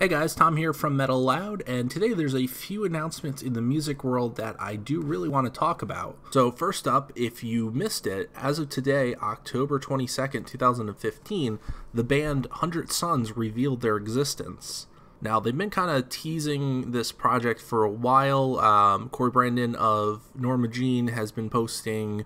Hey guys, Tom here from Metalloud, and today there's a few announcements in the music world that I do really want to talk about. So first up, if you missed it, as of today, October 22nd, 2015, the band 100 Suns revealed their existence. Now, they've been kind of teasing this project for a while. Corey Brandon of Norma Jean has been posting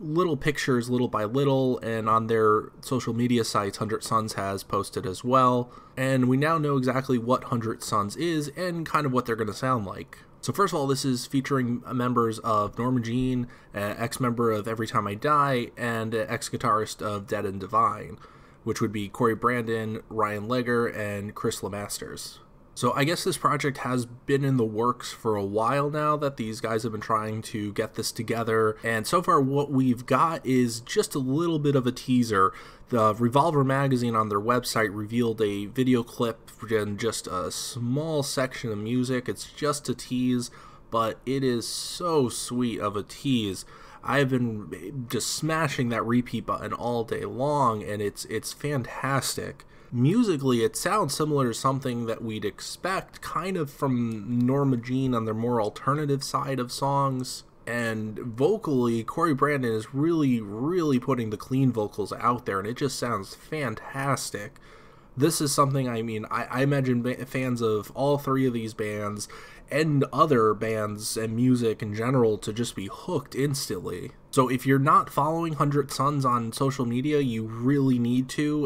little pictures little by little, and on their social media sites 100 Suns has posted as well, and we now know exactly what 100 Suns is and kind of what they're going to sound like. So first of all, this is featuring members of Norma Jean, ex-member of Every Time I Die, and ex-guitarist of Dead and Divine, which would be Corey Brandon, Ryan Legger, and Chris Lemasters. So I guess this project has been in the works for a while now, that these guys have been trying to get this together, and so far what we've got is just a little bit of a teaser. The Revolver magazine on their website revealed a video clip and just a small section of music. It's just a tease, but it is so sweet of a tease. I have been just smashing that repeat button all day long, and it's fantastic. Musically, it sounds similar to something that we'd expect kind of from Norma Jean on their more alternative side of songs. And vocally, Corey Brandon is really putting the clean vocals out there, and it just sounds fantastic. This is something, I imagine fans of all three of these bands and other bands and music in general to just be hooked instantly. So if you're not following 100 Suns on social media, you really need to.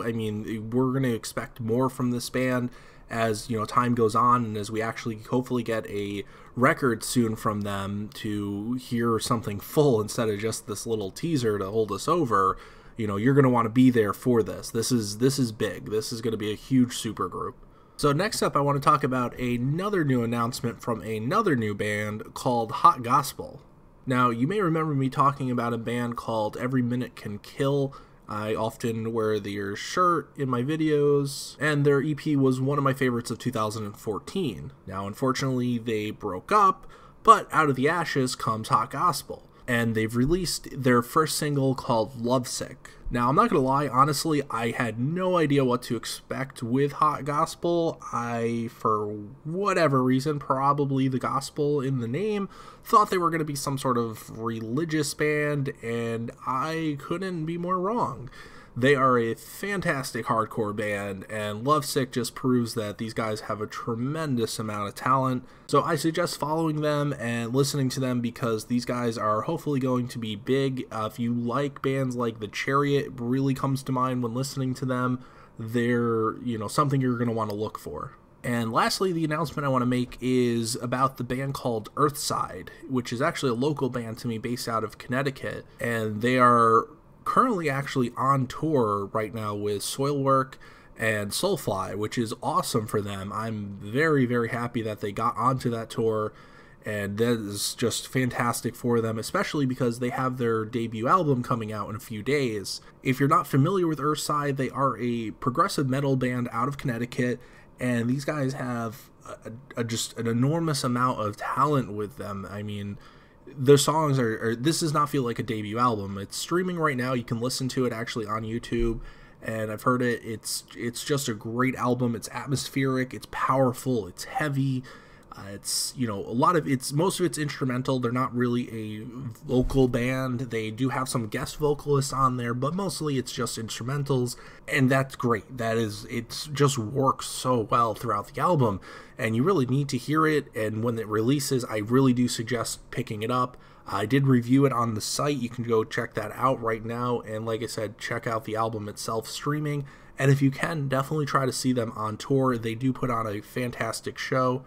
We're going to expect more from this band as time goes on, and as we actually hopefully get a record soon from them to hear something full instead of just this little teaser to hold us over. You're going to want to be there for this. This is big. This is going to be a huge supergroup. So next up, I want to talk about another new announcement from another new band called Hot Gospel. Now, you may remember me talking about a band called Every Minute Can Kill. I often wear their shirt in my videos, and their EP was one of my favorites of 2014. Now, unfortunately, they broke up, but out of the ashes comes Hot Gospel, and they've released their first single called Lovesick. Now, I'm not going to lie, honestly, I had no idea what to expect with Hot Gospel. I, for whatever reason, probably the gospel in the name, thought they were going to be some sort of religious band, and I couldn't be more wrong. They are a fantastic hardcore band, and Lovesick just proves that these guys have a tremendous amount of talent. So I suggest following them and listening to them, because these guys are hopefully going to be big. If you like bands like The Chariot, it really comes to mind when listening to them. They're, something you're going to want to look for. And lastly, the announcement I want to make is about the band called Earthside, which is actually a local band to me based out of Connecticut, and they are currently actually on tour right now with Soilwork and Soulfly, which is awesome for them. I'm very happy that they got onto that tour, and that is just fantastic for them, especially because they have their debut album coming out in a few days. If you're not familiar with Earthside, they are a progressive metal band out of Connecticut, and these guys have just an enormous amount of talent with them. Their songs this does not feel like a debut album. It's streaming right now. You can listen to it actually on YouTube, and I've heard it. It's just a great album. It's atmospheric, it's powerful, it's heavy. It's most of it's instrumental. They're not really a vocal band. They do have some guest vocalists on there, but mostly it's just instrumentals, and that's great. It just works so well throughout the album, and you really need to hear it. And when it releases, I really do suggest picking it up. I did review it on the site. You can go check that out right now, and like I said, check out the album itself streaming. And if you can, definitely try to see them on tour. They do put on a fantastic show,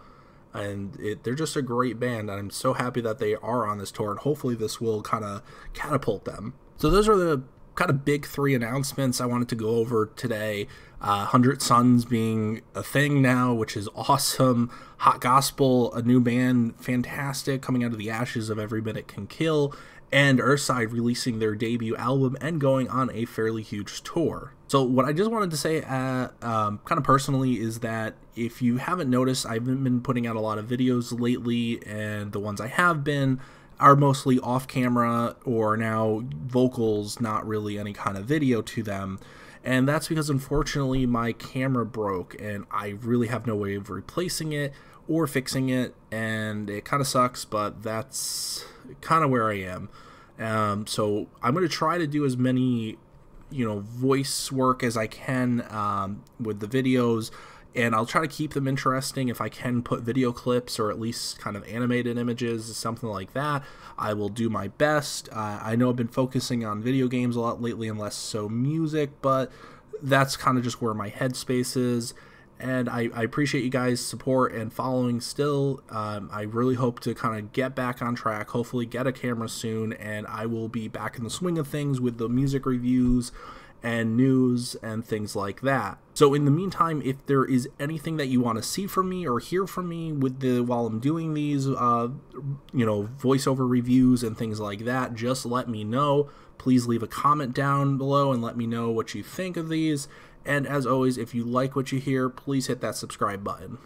and they're just a great band. I'm so happy that they are on this tour, and hopefully this will kind of catapult them. So those are the kind of big three announcements I wanted to go over today. 100 Suns being a thing now, which is awesome. Hot Gospel, a new band, fantastic, coming out of the ashes of Every Minute Can Kill. And Earthside releasing their debut album and going on a fairly huge tour. So what I just wanted to say kind of personally is that if you haven't noticed, I haven't been putting out a lot of videos lately, and the ones I have been are mostly off camera or now vocals, not really any kind of video to them. And that's because unfortunately my camera broke and I really have no way of replacing it or fixing it, and it kind of sucks, but that's kind of where I am. So I'm going to try to do as many, voice work as I can with the videos, and I'll try to keep them interesting. If I can put video clips or at least kind of animated images, something like that, I will do my best. I know I've been focusing on video games a lot lately and less so music, but that's kind of just where my headspace is. And I appreciate you guys' support and following still. I really hope to kind of get back on track, hopefully get a camera soon, and I will be back in the swing of things with the music reviews and news and things like that. So in the meantime, if there is anything that you want to see from me or hear from me while I'm doing these, voiceover reviews and things like that, just let me know. Please leave a comment down below and let me know what you think of these. And as always, if you like what you hear, please hit that subscribe button.